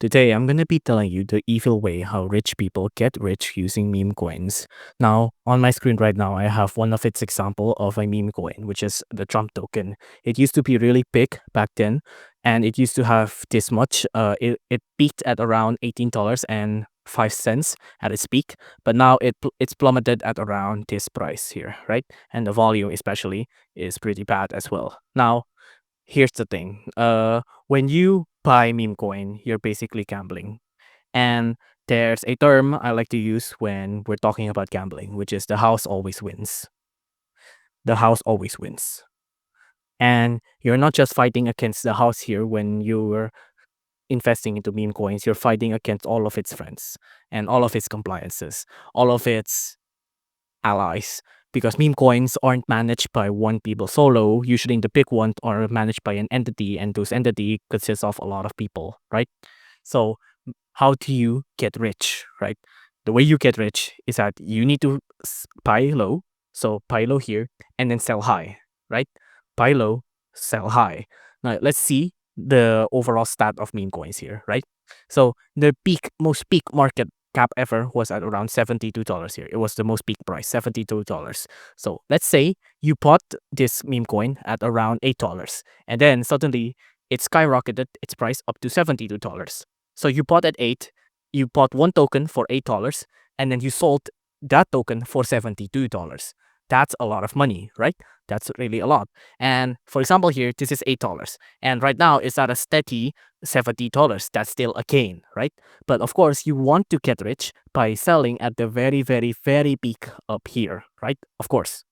Today, I'm going to be telling you the evil way how rich people get rich using meme coins. Now, on my screen right now, I have one of its example of a meme coin, which is the Trump token. It used to be really big back then, and it used to have this much. It peaked at around $18.05 at its peak, but now it's plummeted at around this price here, right? And the volume, especially, is pretty bad as well. Now, here's the thing. When you buy meme coin, you're basically gambling. And there's a term I like to use when we're talking about gambling, which is the house always wins. The house always wins. And you're not just fighting against the house here when you're investing into meme coins, you're fighting against all of its friends and all of its compliances, all of its allies, because meme coins aren't managed by one people solo. Usually the big ones are managed by an entity, and those entity consists of a lot of people, right? So how do you get rich, right? The way you get rich is that you need to buy low, so buy low here, and then sell high, right? Buy low, sell high. Now let's see the overall stat of meme coins here, right? So the most peak market cap ever was at around $72 here. It was the most peak price, $72. So let's say you bought this meme coin at around $8, and then suddenly it skyrocketed its price up to $72. So you bought at 8, you bought one token for $8, and then you sold that token for $72. That's a lot of money, right? That's really a lot. And for example, here, this is $8. And right now it's at a steady $70. That's still a gain, right? But of course, you want to get rich by selling at the very, very, very peak up here, right? Of course.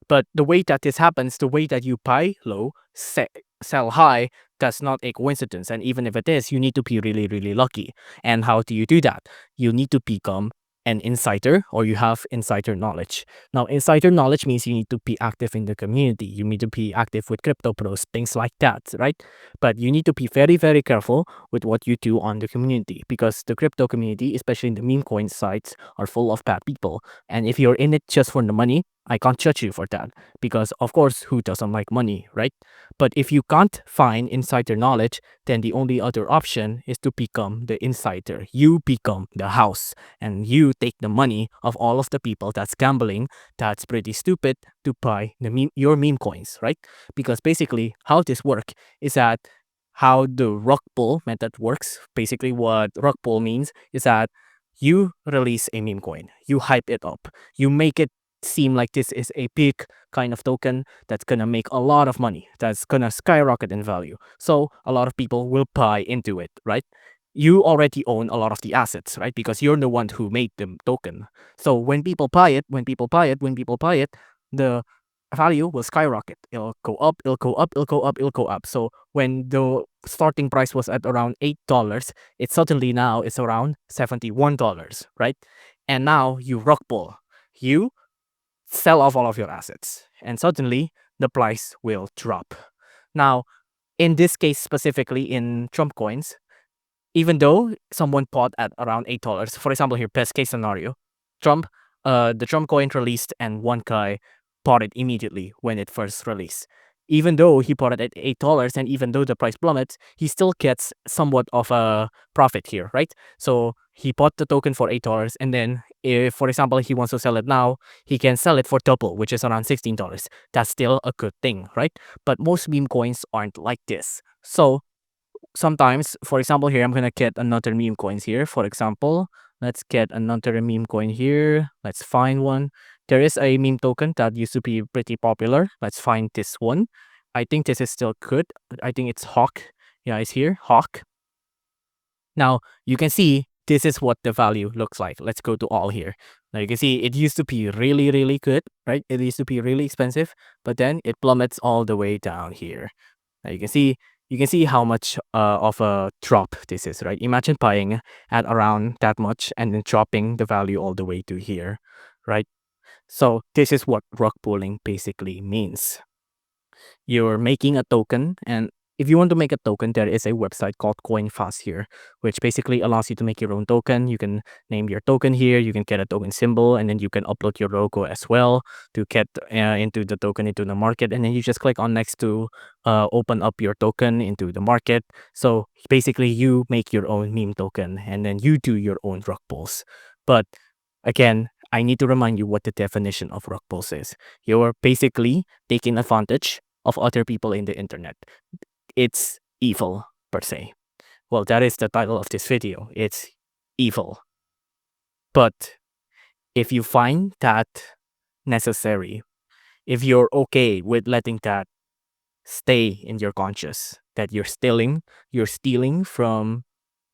But the way that this happens, the way that you buy low, sell high, that's not a coincidence. And even if it is, you need to be really, really lucky. And how do you do that? You need to become an insider, or you have insider knowledge. Now, insider knowledge means you need to be active in the community. You need to be active with crypto pros, things like that, right? But you need to be very, very careful with what you do on the community, because the crypto community, especially in the meme coin sites, are full of bad people. And if you're in it just for the money, I can't judge you for that, because of course, who doesn't like money, right? But if you can't find insider knowledge, then the only other option is to become the insider. You become the house, and you take the money of all of the people that's gambling, that's pretty stupid, to buy your meme coins, right? Because basically, how this works is that how the rug pull method works. Basically, what rug pull means is that you release a meme coin, you hype it up, you make it seem like this is a big kind of token that's gonna make a lot of money, that's gonna skyrocket in value. So a lot of people will buy into it, right? You already own a lot of the assets, right? Because you're the one who made the token. So when people buy it, the value will skyrocket. It'll go up, it'll go up, it'll go up, it'll go up. So when the starting price was at around $8, it suddenly now is around $71, right? And now you rock pull. You sell off all of your assets, and suddenly the price will drop. Now, in this case specifically in Trump coins, even though someone bought at around $8, for example, here, best case scenario, Trump, the Trump coin released, and one guy bought it immediately when it first released. Even though he bought it at $8, and even though the price plummets, he still gets somewhat of a profit here, right? So he bought the token for $8, and then if, for example, he wants to sell it now, he can sell it for double, which is around $16. That's still a good thing, right? But most meme coins aren't like this. So sometimes, for example, here, I'm gonna get another meme coins here. For example, let's get another meme coin here. Let's find one. There is a meme token that used to be pretty popular. Let's find this one. I think this is still good. I think it's Hawk. Yeah, it's here, Hawk. Now, you can see this is what the value looks like. Let's go to all here. Now you can see it used to be really, really good, right? It used to be really expensive, but then it plummets all the way down here. Now you can see how much of a drop this is, right? Imagine buying at around that much and then dropping the value all the way to here, right? So this is what rug pulling basically means. You're making a token, and If you want to make a token, there is a website called CoinFast here, which basically allows you to make your own token. You can name your token here, you can get a token symbol, and then you can upload your logo as well to get into the token into the market. And then you just click on next to open up your token into the market. So basically you make your own meme token and then you do your own rug pulls. But again, I need to remind you what the definition of rug pulls is. You're basically taking advantage of other people in the internet. It's evil per se. Well, that is the title of this video. It's evil. But if you find that necessary, if you're okay with letting that stay in your conscious, that you're stealing from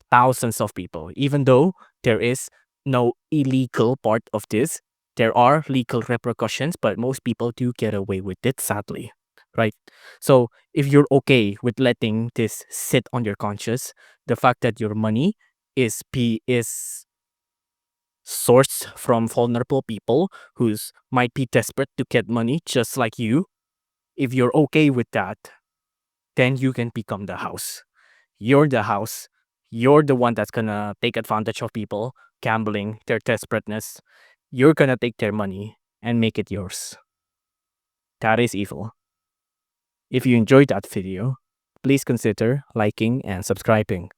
thousands of people, even though there is no illegal part of this, there are legal repercussions, but most people do get away with it, sadly, right? So if you're okay with letting this sit on your conscience, the fact that your money is sourced from vulnerable people who's might be desperate to get money just like you, if you're okay with that, then you can become the house. You're the house. You're the one that's gonna take advantage of people gambling, their desperateness. You're gonna take their money and make it yours. That is evil. If you enjoyed that video, please consider liking and subscribing.